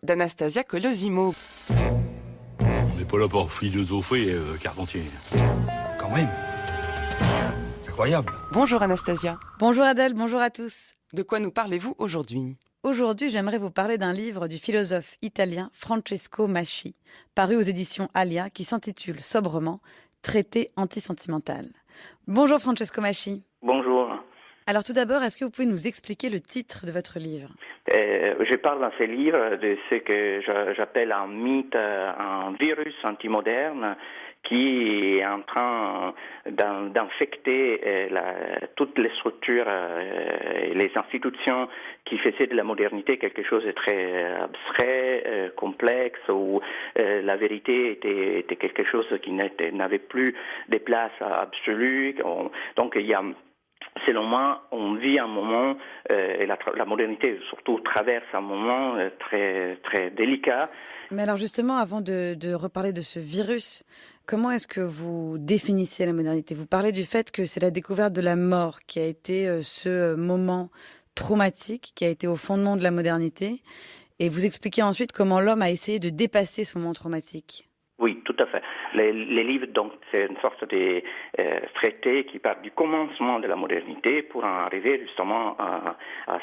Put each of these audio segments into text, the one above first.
d'Anastasia Colosimo. On n'est pas là pour philosopher, Carpentier. Quand même. Incroyable. Bonjour Anastasia. Bonjour Adèle, bonjour à tous. De quoi nous parlez-vous aujourd'hui ? Aujourd'hui, j'aimerais vous parler d'un livre du philosophe italien Francesco Masci, paru aux éditions Alia, qui s'intitule sobrement « Traité antisentimental ». Bonjour Francesco Masci. Bonjour. Alors tout d'abord, est-ce que vous pouvez nous expliquer le titre de votre livre ? Je parle dans ce livre de ce que j'appelle un mythe, un virus antimoderne qui est en train d'infecter toutes les structures et les institutions qui faisaient de la modernité quelque chose de très abstrait, complexe, où la vérité était quelque chose qui n'avait plus de place absolue. Donc il y a... Selon moi, on vit un moment, et la modernité surtout traverse un moment très, très délicat. Mais alors justement, avant de reparler de ce virus, comment est-ce que vous définissez la modernité ? Vous parlez du fait que c'est la découverte de la mort qui a été ce moment traumatique, qui a été au fondement de la modernité, et vous expliquez ensuite comment l'homme a essayé de dépasser ce moment traumatique. Oui, tout à fait. Les livres, donc, c'est une sorte de traité qui part du commencement de la modernité pour en arriver justement à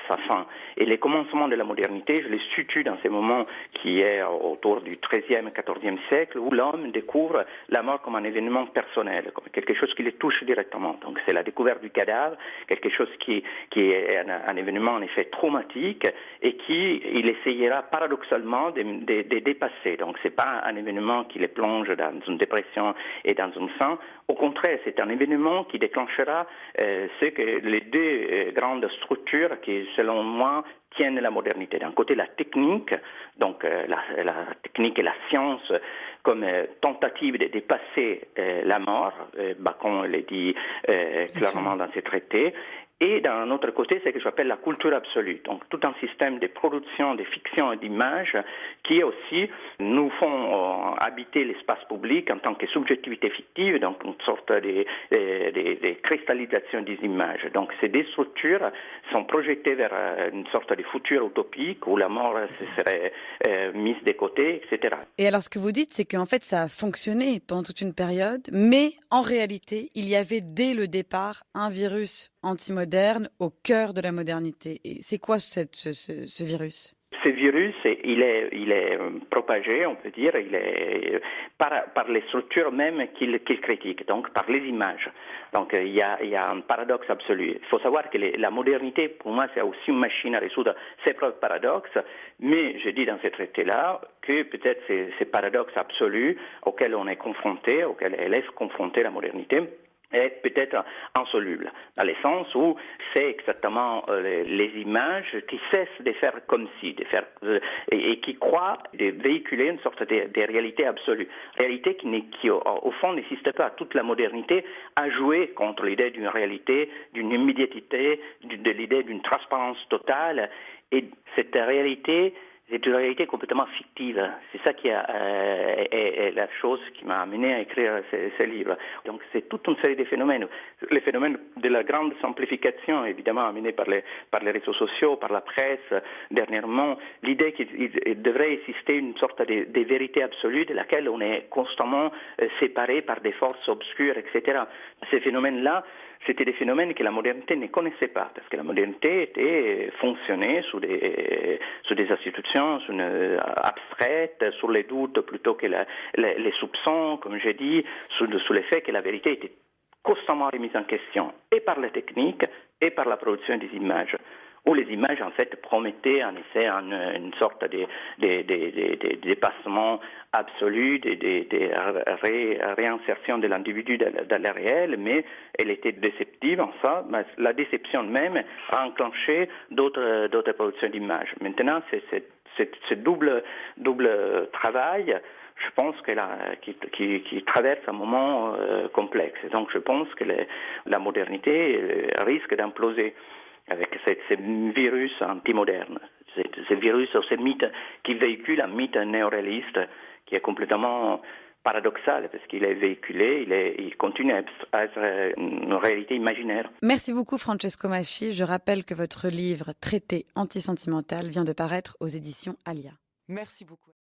sa fin. Et les commencements de la modernité, je les situe dans ces moments qui est autour du XIIIe, XIVe siècle, où l'homme découvre la mort comme un événement personnel, comme quelque chose qui le touche directement. Donc, c'est la découverte du cadavre, quelque chose qui est un événement en effet traumatique et il essayera paradoxalement de dépasser. Donc, c'est pas un événement qui les plonge dans une dépression et dans un sang. Au contraire, c'est un événement qui déclenchera ce que les deux grandes structures qui, selon moi, tiennent la modernité. D'un côté, la technique, donc la technique et la science comme tentative de dépasser la mort, Bacon le dit clairement dans ses traités. Et d'un autre côté, c'est ce que j'appelle la culture absolue. Donc, tout un système de production, de fiction et d'images qui aussi nous font habiter l'espace public en tant que subjectivité fictive, donc une sorte de cristallisation des images. Donc, ces deux structures sont projetées vers une sorte de futur utopique où la mort serait mise de côté, etc. Et alors, ce que vous dites, c'est qu'en fait, ça a fonctionné pendant toute une période, mais en réalité, il y avait dès le départ un virus antimoderne au cœur de la modernité. Et c'est quoi ce virus ? Ce virus, il est propagé, on peut dire, il est par les structures même qu'il critique, donc par les images. Donc il y a un paradoxe absolu. Il faut savoir que la modernité, pour moi, c'est aussi une machine à résoudre ses propres paradoxes, mais je dis dans ce traité-là que peut-être ces paradoxes absolus auxquels on est confronté, auxquels elle est confrontée la modernité, est peut-être insoluble, dans le sens où c'est exactement les images qui cessent de faire comme si, et qui croient de véhiculer une sorte de réalité absolue. Réalité qui au fond n'existe pas. Toute la modernité a joué contre l'idée d'une réalité, d'une immédiateté, de l'idée d'une transparence totale, et cette réalité, c'est une réalité complètement fictive. C'est ça qui est la chose qui m'a amené à écrire ce livre. Donc c'est toute une série de phénomènes. Les phénomènes de la grande simplification, évidemment amenés par les réseaux sociaux, par la presse, dernièrement. L'idée qu'il devrait exister une sorte de vérité absolue de laquelle on est constamment séparé par des forces obscures, etc. Ces phénomènes-là, c'était des phénomènes que la modernité ne connaissait pas, parce que la modernité fonctionnait sous des institutions abstraites, sur les doutes plutôt que les soupçons, comme j'ai dit, sous le fait que la vérité était constamment remise en question, et par la technique, et par la production des images, où les images, en fait, promettaient, en effet, une sorte de dépassement absolu, de réinsertion de l'individu dans le réel, mais elle était déceptive en ça. Mais la déception même a enclenché d'autres productions d'images. Maintenant, ce double travail, je pense qui traverse un moment complexe. Donc, je pense que la modernité risque d'imploser avec ce virus antimoderne, ce virus, ce mythe qui véhicule un mythe néoréaliste qui est complètement paradoxal parce qu'il est véhiculé, il continue à être une réalité imaginaire. Merci beaucoup Francesco Masci. Je rappelle que votre livre Traité antisentimental vient de paraître aux éditions Alia. Merci beaucoup.